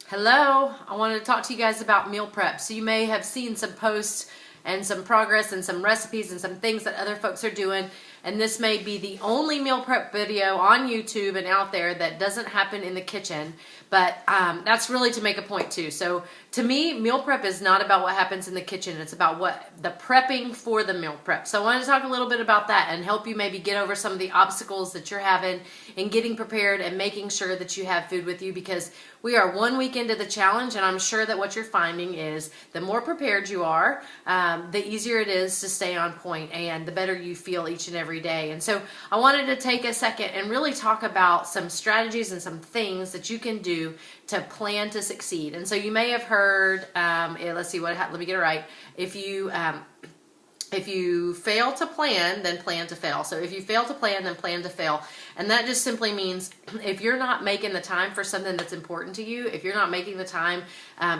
Hello, I wanted to talk to you guys about meal prep. So you may have seen some posts and some progress and some recipes and some things that other folks are doing. And this may be the only meal prep video on YouTube and out there that doesn't happen in the kitchen. But that's really to make a point too. So to me, meal prep is not about what happens in the kitchen. It's about the prepping for the meal prep. So I wanted to talk a little bit about that and help you maybe get over some of the obstacles that you're having in getting prepared and making sure that you have food with you, because we are 1 week into the challenge, and I'm sure that what you're finding is the more prepared you are, the easier it is to stay on point and the better you feel each and every day. And so I wanted to take a second and really talk about some strategies and some things that you can do to plan to succeed. And so you may have heard, let's see, let me get it right. If you fail to plan, then plan to fail. So if you fail to plan, then plan to fail. And that just simply means if you're not making the time for something that's important to you, if you're not making the time,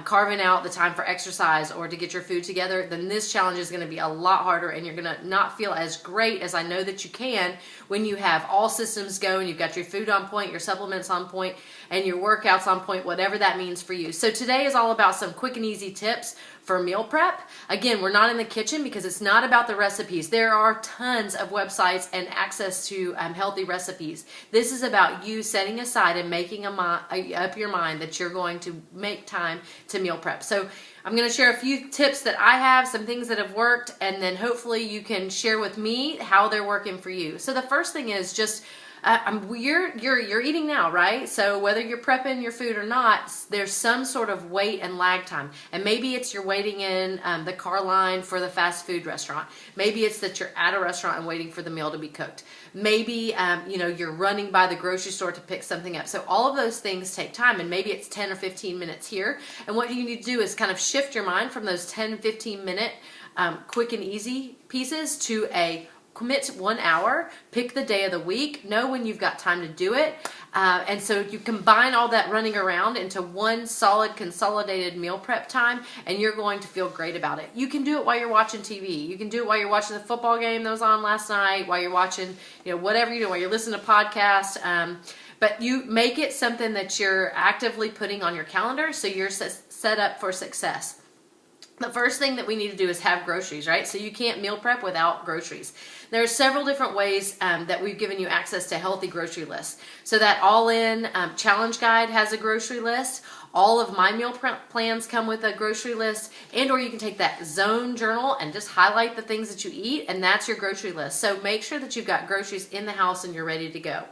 carving out the time for exercise or to get your food together, then this challenge is going to be a lot harder, and you're going to not feel as great as I know that you can when you have all systems go and you've got your food on point, your supplements on point, and your workouts on point, whatever that means for you. So today is all about some quick and easy tips for meal prep. Again, we're not in the kitchen because it's not about the recipes. There are tons of websites and access to healthy recipes. This is about you setting aside and making up your mind that you're going to make time to meal prep. So I'm going to share a few tips that I have, some things that have worked, and then hopefully you can share with me how they're working for you. So the first thing is just you're eating now, right? So whether you're prepping your food or not, there's some sort of wait and lag time. And maybe it's you're waiting in the car line for the fast food restaurant. Maybe it's that you're at a restaurant and waiting for the meal to be cooked. Maybe you're running by the grocery store to pick something up. So all of those things take time, and maybe it's 10 or 15 minutes here. And what you need to do is kind of shift your mind from those 10, 15 minute quick and easy pieces to commit to 1 hour, pick the day of the week, know when you've got time to do it. And so you combine all that running around into one solid consolidated meal prep time, and you're going to feel great about it. You can do it while you're watching TV. You can do it while you're watching the football game that was on last night, while you're watching, whatever you do, while you're listening to podcasts. But you make it something that you're actively putting on your calendar so you're set up for success. The first thing that we need to do is have groceries, right? So you can't meal prep without groceries. There are several different ways that we've given you access to healthy grocery lists. So that All-In Challenge Guide has a grocery list. All of my meal prep plans come with a grocery list, or you can take that Zone journal and just highlight the things that you eat, and that's your grocery list. So make sure that you've got groceries in the house and you're ready to go.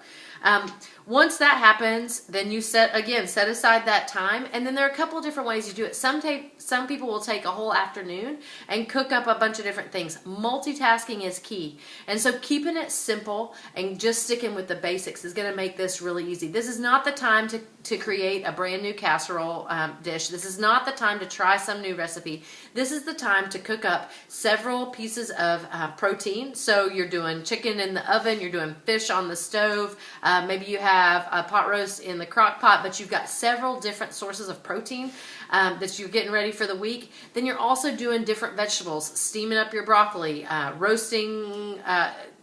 Once that happens, then you set aside that time, and then there are a couple of different ways you do it. Some people will take a whole afternoon and cook up a bunch of different things. Multitasking is key, and so keeping it simple and just sticking with the basics is going to make this really easy. This is not the time to create a brand new casserole dish. This is not the time to try some new recipe. This is the time to cook up several pieces of protein. So you're doing chicken in the oven, you're doing fish on the stove, maybe you have a pot roast in the crock pot, but you've got several different sources of protein that you're getting ready for the week. Then you're also doing different vegetables, steaming up your broccoli, roasting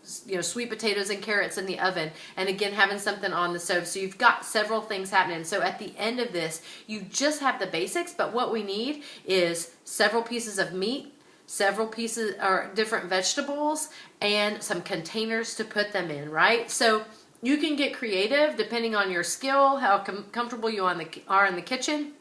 sweet potatoes and carrots in the oven, and again having something on the stove. So you've got several things happening. So at the end of this, you just have the basics, but what we need is several pieces of meat, several pieces or different vegetables, and some containers to put them in, right? So you can get creative depending on your skill, how comfortable you are in the kitchen,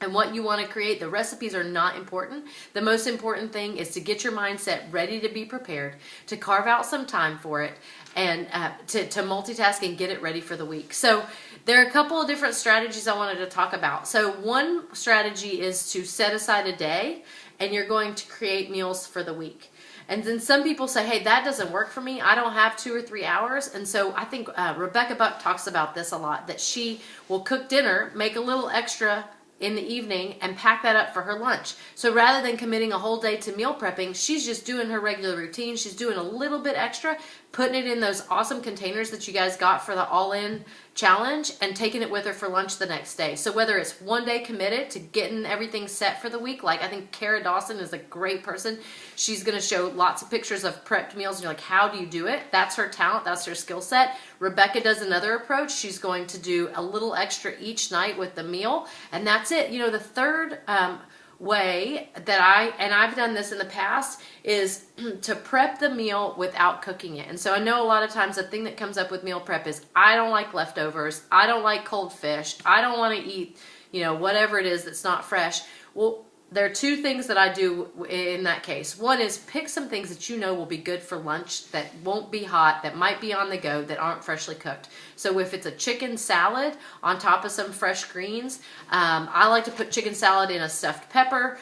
and what you want to create. The recipes are not important. The most important thing is to get your mindset ready to be prepared, to carve out some time for it, and to multitask and get it ready for the week. So there are a couple of different strategies I wanted to talk about. So one strategy is to set aside a day, and you're going to create meals for the week. And then some people say, hey, that doesn't work for me. I don't have 2 or 3 hours. And so I think Rebecca Buck talks about this a lot, that she will cook dinner, make a little extra in the evening, and pack that up for her lunch. So rather than committing a whole day to meal prepping, she's just doing her regular routine. She's doing a little bit extra, putting it in those awesome containers that you guys got for the All-In challenge and taking it with her for lunch the next day. So whether it's one day committed to getting everything set for the week, like I think Kara Dawson is a great person. She's going to show lots of pictures of prepped meals and you're like, how do you do it? That's her talent. That's her skill set. Rebecca does another approach. She's going to do a little extra each night with the meal, and that's it. You know, the third way that I've done this in the past is to prep the meal without cooking it. And so I know a lot of times the thing that comes up with meal prep is I don't like leftovers, I don't like cold fish, I don't want to eat, you know, whatever it is that's not fresh. Well, there are two things that I do in that case. One is pick some things that you know will be good for lunch, that won't be hot, that might be on the go, that aren't freshly cooked. So if it's a chicken salad on top of some fresh greens, I like to put chicken salad in a stuffed pepper.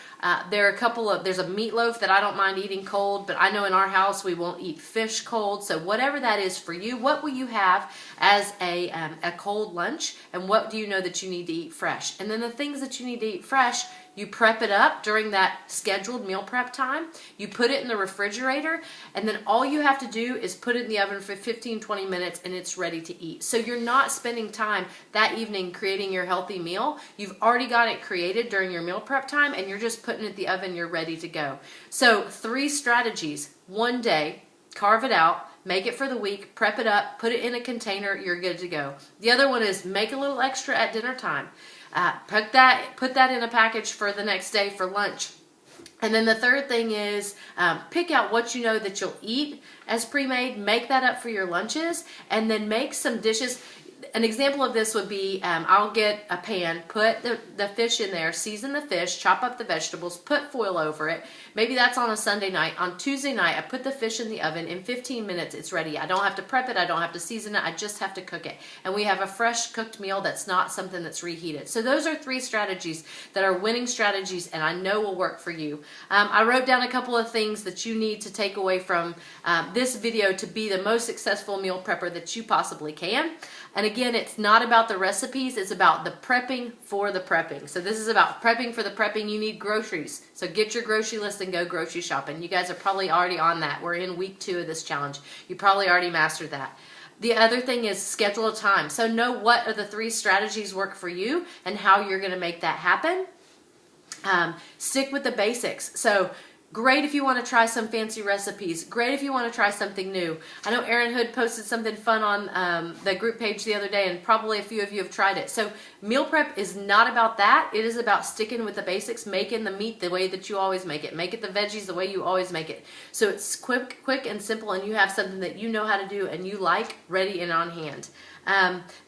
There's a meatloaf that I don't mind eating cold, but I know in our house we won't eat fish cold. So whatever that is for you, what will you have as a cold lunch, and what do you know that you need to eat fresh? And then the things that you need to eat fresh, you prep it up during that scheduled meal prep time. You put it in the refrigerator, and then all you have to do is put it in the oven for 15-20 minutes and it's ready to eat. So you're not spending time that evening creating your healthy meal. You've already got it created during your meal prep time and you're just putting it in the oven, you're ready to go. So 3 strategies. One day, carve it out, make it for the week, prep it up, put it in a container, you're good to go. The other one is make a little extra at dinner time. Put that in a package for the next day for lunch. And then the third thing is pick out what you know that you'll eat as pre-made, make that up for your lunches, and then make some dishes. An example of this would be I'll get a pan, put the fish in there, season the fish, chop up the vegetables, put foil over it. Maybe that's on a Sunday night. On Tuesday night, I put the fish in the oven. In 15 minutes, it's ready. I don't have to prep it. I don't have to season it. I just have to cook it. And we have a fresh cooked meal that's not something that's reheated. So those are 3 strategies that are winning strategies and I know will work for you. I wrote down a couple of things that you need to take away from this video to be the most successful meal prepper that you possibly can. And again, it's not about the recipes, it's about the prepping for the prepping. So this is about prepping for the prepping. You need groceries. So get your grocery list and go grocery shopping. You guys are probably already on that. We're in week 2 of this challenge. You probably already mastered that. The other thing is schedule a time. So know what are the 3 strategies work for you and how you're going to make that happen. Stick with the basics. So great if you want to try some fancy recipes. Great if you want to try something new. I know Erin Hood posted something fun on the group page the other day, and probably a few of you have tried it. So meal prep is not about that. It is about sticking with the basics, making the meat the way that you always make it. Make it the veggies the way you always make it. So it's quick and simple, and you have something that you know how to do and you like ready and on hand.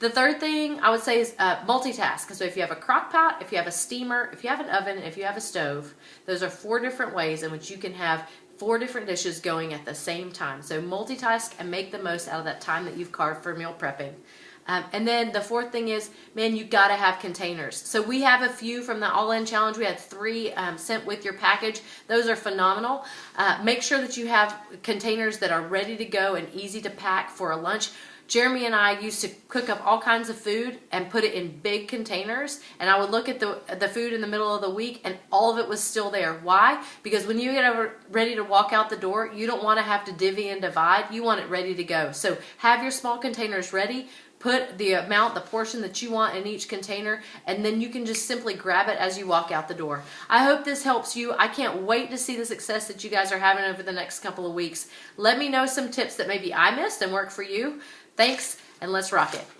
The third thing I would say is multitask. So if you have a crock pot, if you have a steamer, if you have an oven, if you have a stove, those are 4 different ways in which you can have 4 different dishes going at the same time. So multitask and make the most out of that time that you've carved for meal prepping. And then the 4th thing is, man, you got to have containers. So we have a few from the All In Challenge. We had 3 sent with your package. Those are phenomenal. Make sure that you have containers that are ready to go and easy to pack for a lunch. Jeremy and I used to cook up all kinds of food and put it in big containers, and I would look at the food in the middle of the week and all of it was still there. Why? Because when you get ready to walk out the door, you don't want to have to divvy and divide. You want it ready to go. So have your small containers ready. Put the portion that you want in each container, and then you can just simply grab it as you walk out the door. I hope this helps you. I can't wait to see the success that you guys are having over the next couple of weeks. Let me know some tips that maybe I missed and work for you. Thanks, and let's rock it.